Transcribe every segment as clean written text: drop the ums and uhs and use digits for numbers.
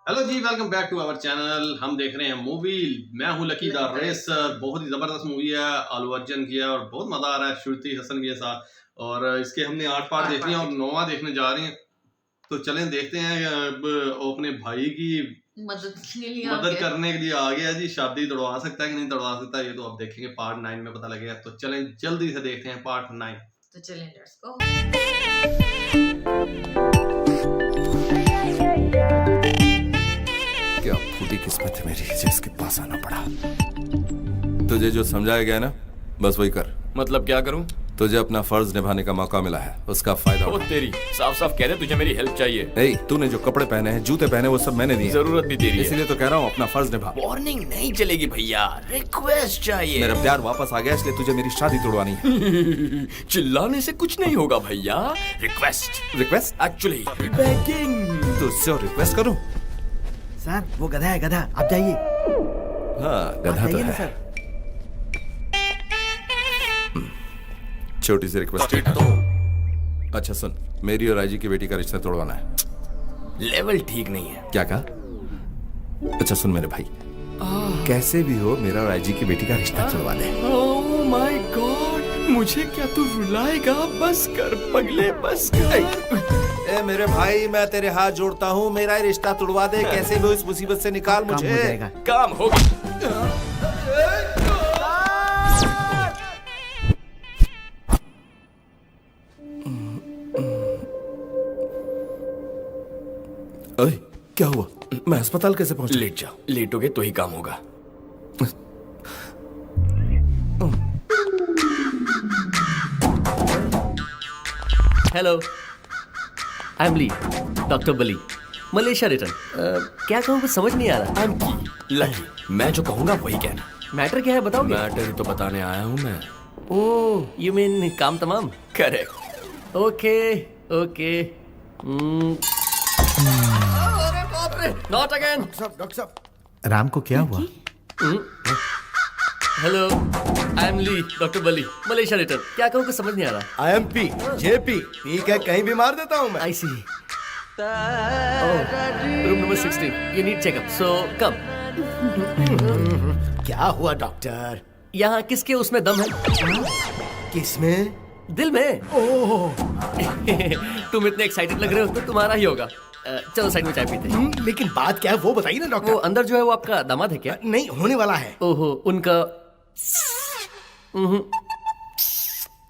Hello ji, welcome back to our channel. हम देख रहे हैं मूवी मैं हूं लकी द रेसर। बहुत ही ज़बरदस्त मूवी है, अल्लू अर्जुन की है और बहुत मज़ा आ रहा है। श्रुति हसन भी है साथ और इसके हमने 8 पार्ट देख लिए और 9वां देखने जा रहे हैं। तो चलें देखते हैं। अब वो अपने भाई की मदद करने के लिए आ गया जी। शादी तोड़वा सकता है कि नहीं तोड़वा सकता, ये तो अब देखेंगे, पार्ट 9 में पता लगेगा। तो चलें जल्दी से देखते हैं पार्ट 9। तो चलें, लेट्स गो। क्या फूटी किस्मत है मेरी जिसके पास आना पड़ा। तुझे जो समझाया गया ना, बस वही कर। मतलब क्या करूं? तुझे अपना फर्ज निभाने का मौका मिला है, उसका फायदा ओ उठा। तेरी साफ साफ कह दे तुझे मेरी हेल्प चाहिए। ए, तूने जो कपड़े पहने हैं, जूते पहने, वो सब मैंने दिए। जरूरत भी तेरी है। इसीलिए तो कह रहा हूँ अपना फर्ज निभा। वार्निंग नहीं चलेगी भैया, रिक्वेस्ट चाहिए। मेरा प्यार वापस आ गया, इसलिए तुझे मेरी शादी तोड़वानी है। चिल्लाने से कुछ नहीं होगा भैया। Request request? Actually begging. तुझसे और रिक्वेस्ट करूँ? सर वो गधा है, गधा। आप जाइए। हाँ, गधा तो जाइए ना है। सर। छोटी सी रिक्वेस्ट। अच्छा सुन, मेरी और आईजी की बेटी का रिश्ता तोड़वाना है। लेवल ठीक नहीं है। क्या कहा? अच्छा सुन मेरे भाई, कैसे भी हो मेरा और आईजी की बेटी का रिश्ता तोड़वा दे। ओह माय गॉड, मुझे क्या तू रुलाएगा? बस कर पगले, बस कर। ए मेरे भाई, मैं तेरे हाथ जोड़ता हूँ, मेरा ही रिश्ता तुड़वा दे। कैसे भी इस मुसीबत से निकाल काम हो मुझे। जाएगा। काम हो गया। अरे क्या हुआ? मैं अस्पताल कैसे पहुंचा? लेट जाओ, लेटोगे तो ही काम होगा। Hello, I am Lee, doctor Bali, Malaysia return. क्या कहूँ कुछ समझ नहीं आ रहा। आई एम की लकी, मैं जो कहूंगा वही कहना। मैटर क्या है बताओगे? मैटर ही तो बताने आया हूँ मैं। ओह, यू मीन काम तमाम? करेक्ट। Okay okay. अरे बाप रे, नॉट अगेन। डॉक्टर साहब, राम को क्या हुआ? Hello, I am Lee, doctor Bali, Malaysia return. क्या कहूँ कुछ समझ नहीं आ रहा। IMP JP, ठीक है, कहीं भी मार देता हूँ मैं। I see. Room number 16, you need checkup, so come. क्या हुआ डॉक्टर? यहाँ किसके उसमें दम है? किसमें? दिल में। तुम इतने एक्साइटेड लग रहे हो तो तुम्हारा ही होगा। चलो साइड में चाय पीते हैं। लेकिन बात क्या है वो बताइए ना वो डॉक्टर। अंदर जो है वो आपका दामाद है क्या? नहीं, होने वाला है। ओहो, उनका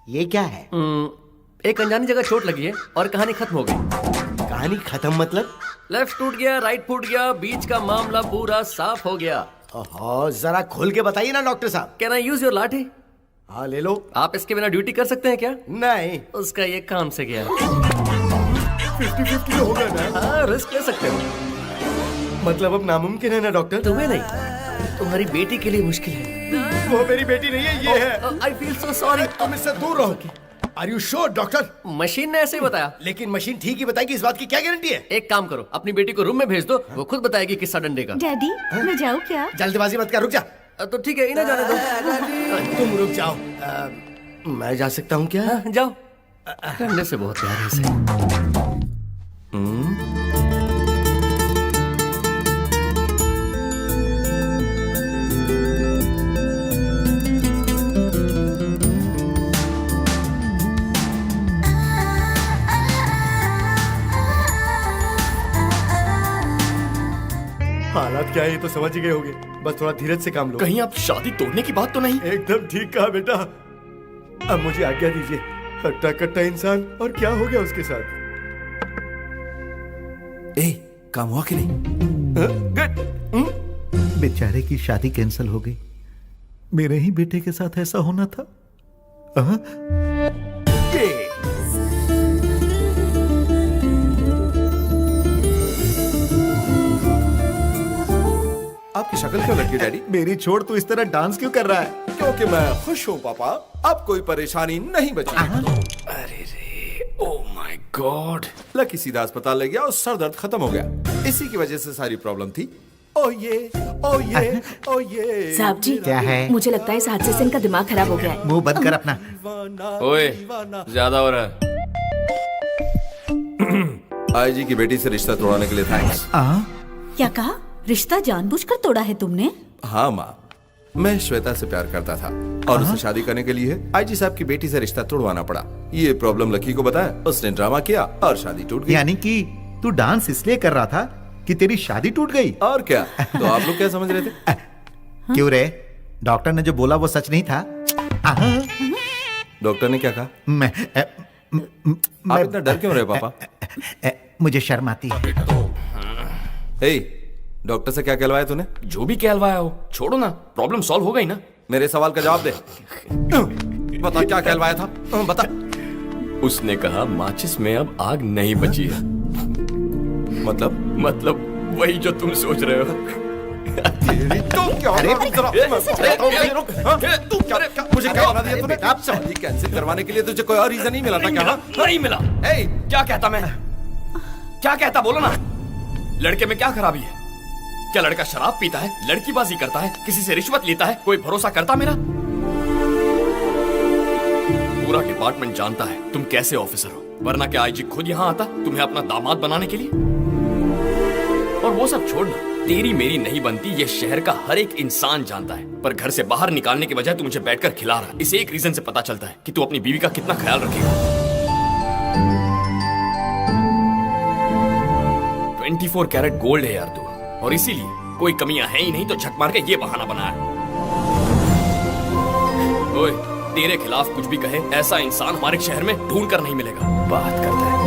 ये क्या है? एक अनजानी जगह चोट लगी है और कहानी खत्म हो गई। कहानी खत्म मतलब? लेफ्ट टूट गया, राइट फूट गया, बीच का मामला पूरा साफ हो गया। ओहो, जरा खोल के बताइए ना डॉक्टर साहब। कैन आई यूज योर लाठी? हाँ ले लो। आप इसके बिना ड्यूटी कर सकते हैं क्या? नहीं, उसका ये काम से गया। 50-50 हो गया ना। हाँ, रिस्क ले सकते हो। मतलब अब नामुमकिन है ना डॉक्टर? तुम्हें नहीं, तुम्हारी बेटी के लिए मुश्किल है। वो मेरी बेटी नहीं है, ये है। I feel so sorry. तुम इससे दूर रहो। Are you sure doctor? Machine ने ऐसे ही बताया। लेकिन मशीन ठीक ही बताएगी, इस बात की क्या गारंटी है? एक काम करो, अपनी बेटी को रूम में भेज दो, वो खुद बताएगी किस्सा डंडे का। डैडी, मैं जाऊँ क्या? जल्दबाजी मत कर, रुक जा। तो ठीक है, इन्हें जाने दो। तुम रुक जाओ। मैं जा सकता हूँ क्या? हाँ, जाओ। डंडे से बहुत प्यार है इसे। हालात क्या है ये तो समझ ही गए होगे, बस थोड़ा धीरज से काम लो। कहीं आप शादी तोड़ने की बात तो नहीं? एकदम ठीक कहा बेटा। अब मुझे आज्ञा दीजिए। हट्टा कट्टा इंसान, और क्या हो गया उसके साथ? ए, काम हुआ कि नहीं? बेचारे की शादी कैंसिल हो गई। मेरे ही बेटे के साथ ऐसा होना था। आपकी शक्ल क्यों लगी डैडी? मेरी छोड़ तू इस तरह डांस क्यों कर रहा है? क्योंकि मैं खुश हूँ पापा, अब कोई परेशानी नहीं बची। अरे रे, ओह माय गॉड। लकी सीधा अस्पताल ले गया और सर दर्द खत्म हो गया। इसी की वजह से सारी प्रॉब्लम थी। ओ ये, ओ ये, ओ ये। साहब जी, क्या है? मुझे लगता है इस हादसे से इनका दिमाग खराब हो गया है। मुंह बंद कर अपना। ओए, ज्यादा हो रहा है। आईजी की बेटी से रिश्ता तोड़ने के लिए थैंक्स। क्या कहा? रिश्ता जानबूझकर तोड़ा है तुमने? हाँ माँ, मैं श्वेता से प्यार करता था और उसे शादी करने के लिए आईजी साहब की बेटी से रिश्ता तोड़वाना पड़ा। ये प्रॉब्लम लकी को बताया, उसने ड्रामा किया और शादी टूट गई। यानी कि तू डांस इसलिए कर रहा था कि तेरी शादी टूट गई? और क्या? तो आप लोग क्या समझ रहे थे? क्यों रे, डॉक्टर ने जो बोला वो सच नहीं था? डॉक्टर ने क्या कहा? मैं आप इतना डर क्यों रहे पापा? मुझे शर्म आती है। हे, डॉक्टर से क्या कहलवाया तूने? जो भी कहलवाया हो, छोड़ो ना, प्रॉब्लम सॉल्व हो गई ना। मेरे सवाल का जवाब दे। बता क्या कहलवाया था, बता। उसने कहा माचिस में अब आग नहीं बची है। मतलब वही जो तुम सोच रहे हो। मुझे क्या बना दिया तूने? शादी कैंसिल करवाने के लिए तुझे कोई और रीजन नहीं मिला था क्या? नहीं मिला। क्या कहता मैं? क्या कहता, बोलो ना। लड़के में क्या खराबी है? क्या लड़का शराब पीता है, लड़कीबाजी करता है, किसी से रिश्वत लेता है, कोई भरोसा करता मेरा? पूरा डिपार्टमेंट जानता है तुम कैसे ऑफिसर हो, वरना क्या आईजी खुद यहाँ आता तुम्हें अपना दामाद बनाने के लिए? और वो सब छोड़ना, तेरी मेरी नहीं बनती ये शहर का हर एक इंसान जानता है, पर घर से बाहर निकालने के बजाय तू मुझे बैठकर खिला रहा है। इस एक रीजन से पता चलता है कि तू अपनी बीवी का कितना ख्याल रखेगा। 24 कैरेट गोल्ड है यार तू, और इसीलिए कोई कमियां हैं ही नहीं तो झक मार के ये बहाना बनाया। ओए, तेरे खिलाफ कुछ भी कहे ऐसा इंसान हमारे शहर में ढूंढ कर नहीं मिलेगा। बात करता है।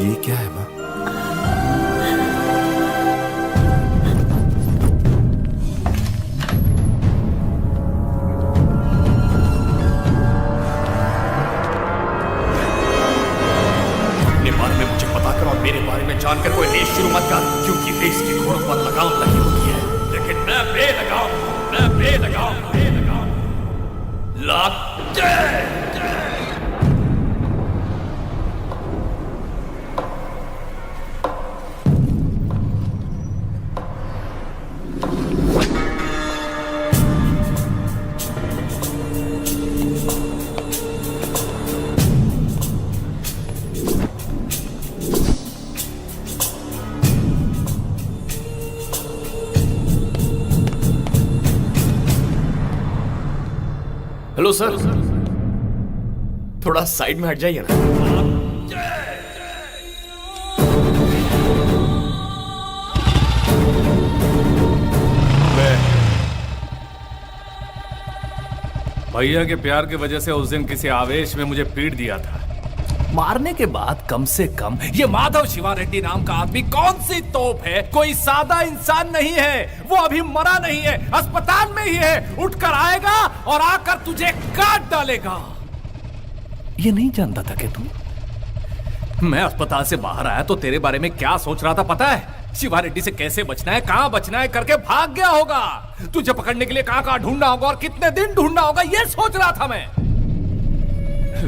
ये क्या है माँ? मेरे बारे में जानकर कोई रेस शुरू मत कर, क्योंकि रेस की घोड़ों पर लगाम लगी होती है, लेकिन मैं बेलगाम लग जा। हेलो सर, थोड़ा साइड में हट जाइए ना। भैया के प्यार की वजह से उस दिन किसी आवेश में मुझे पीट दिया था। मारने के बाद कम से कम ये माधव शिवा रेड्डी नाम का आदमी कौन सी तोप है, कोई सादा इंसान नहीं है। वो अभी मरा नहीं है, अस्पताल में ही है। उठकर आएगा और आकर तुझे काट डालेगा। ये नहीं जानता था कि तू। मैं अस्पताल से बाहर आया तो तेरे बारे में क्या सोच रहा था पता है? शिवा रेड्डी से कैसे बचना है, कहां बचना है करके भाग गया होगा। तुझे पकड़ने के लिए कहां कहां ढूंढना होगा और कितने दिन ढूंढना होगा ये सोच रहा था मैं।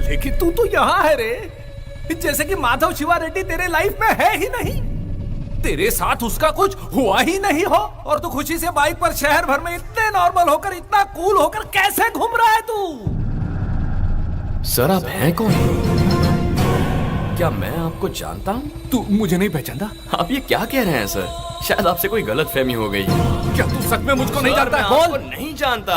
लेकिन तू तो यहां है रे, जैसे कि माधव शिवा रेड्डी तेरे लाइफ में है ही नहीं। तेरे साथ उसका कुछ हुआ ही नहीं हो और तू खुशी से बाइक पर शहर भर में इतने नॉर्मल होकर, इतना कूल होकर कैसे घूम रहा है तू? सर आप हैं कौन? क्या मैं आपको जानता हूं? तू मुझे नहीं पहचानता? आप ये क्या कह रहे हैं सर? शायद आपसे कोई गलतफहमी हो गई। क्या तू सच में मुझको नहीं जानता? बोल। नहीं जानता।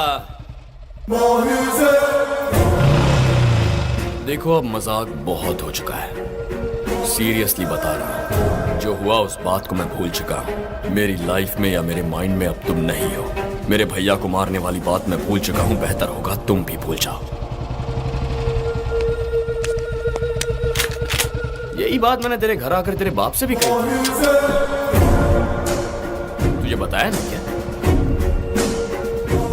देखो अब मजाक बहुत हो चुका है, सीरियसली बता रहा हूँ। जो हुआ उस बात को मैं भूल चुका हूँ। मेरी लाइफ में या मेरे माइंड में अब तुम नहीं हो। मेरे भैया को मारने वाली बात मैं भूल चुका हूँ। बेहतर होगा तुम भी भूल जाओ। यही बात मैंने तेरे घर आकर तेरे बाप से भी कही। तुझे बताया ना क्या?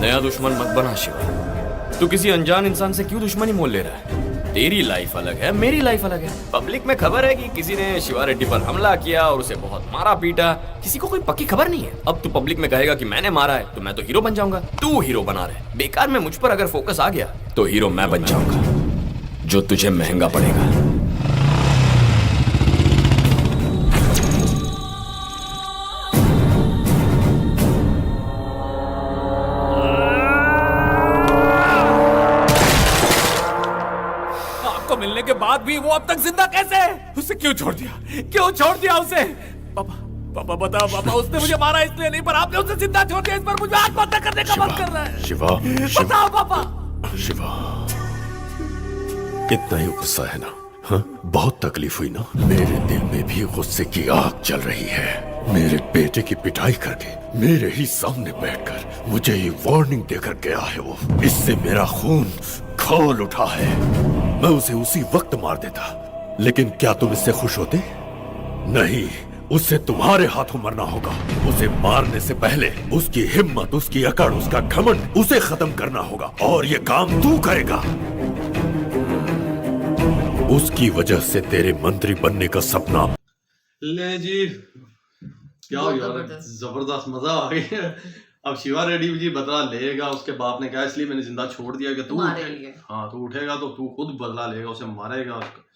नया दुश्मन मत बना शिवा। तू किसी अनजान इंसान से क्यों दुश्मनी मोल ले रहा है? तेरी लाइफ अलग है, मेरी लाइफ अलग है। पब्लिक में खबर है कि किसी ने शिवा रेड्डी पर हमला किया और उसे बहुत मारा पीटा। किसी को कोई पक्की खबर नहीं है। अब तू पब्लिक में कहेगा कि मैंने मारा है तो मैं तो हीरो बन जाऊंगा। तू हीरो बना रहे। बेकार में मुझ पर अगर फोकस आ गया तो हीरो मैं बन जाऊंगा, जो तुझे महंगा पड़ेगा। उसको मिलने के बाद भी वो अब तक जिंदा कैसे है? उसे क्यों छोड़ दिया? क्यों छोड़ दिया उसे? पापा पापा बताओ पापा, उसने मुझे मारा इसलिए नहीं, पर आपने उसे जिंदा छोड़ दिया, इस पर मुझे आत्महत्या करने का मन कर रहा है। शिवा, बताओ पापा। शिवा, इतना ही गुस्सा है ना? हाँ, बहुत तकलीफ हुई ना? मेरे दिल में भी गुस्से की आग जल रही है। मेरे बेटे की पिटाई करके मेरे ही सामने बैठकर मुझे ये वार्निंग देकर गया है वो। इससे मेरा खून खौल उठा है। मैं उसे उसी वक्त मार देता, लेकिन क्या तुम इससे खुश होते? नहीं, उसे तुम्हारे हाथों मरना होगा। उसे मारने से पहले उसकी हिम्मत, उसकी अकड़, उसका घमंड, उसे खत्म करना होगा, और ये काम तू करेगा। उसकी वजह से तेरे मंत्री बनने का सपना। ले जी, क्या हो यार, जबरदस्त मजा आ गई है। अब शिवा रेड्डी जी बदला लेगा, उसके बाप ने कहा इसलिए मैंने जिंदा छोड़ दिया कि तू हाँ तू उठेगा तो तू खुद बदला लेगा, उसे मारेगा उसको।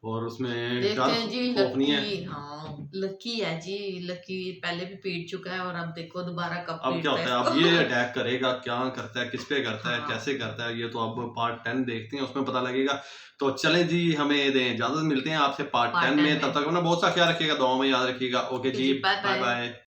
और उसमें देखते हैं जी, नहीं है। लकी, हाँ लकी है जी, लकी पहले भी पीट चुका है और अब देखो दोबारा कब अब क्या होता है, अब ये अटैक करेगा, क्या करता है, किस पे करता है, हाँ। कैसे करता है, ये तो अब पार्ट 10 देखते हैं, उसमें पता लगेगा। तो चलें जी, हमें दें इजाजत, मिलते हैं आपसे पार्ट 10 में। तब तक अपना बहुत सा ख्याल रखिएगा, दुआ में याद रखिएगा। ओके जी, बाय बाय।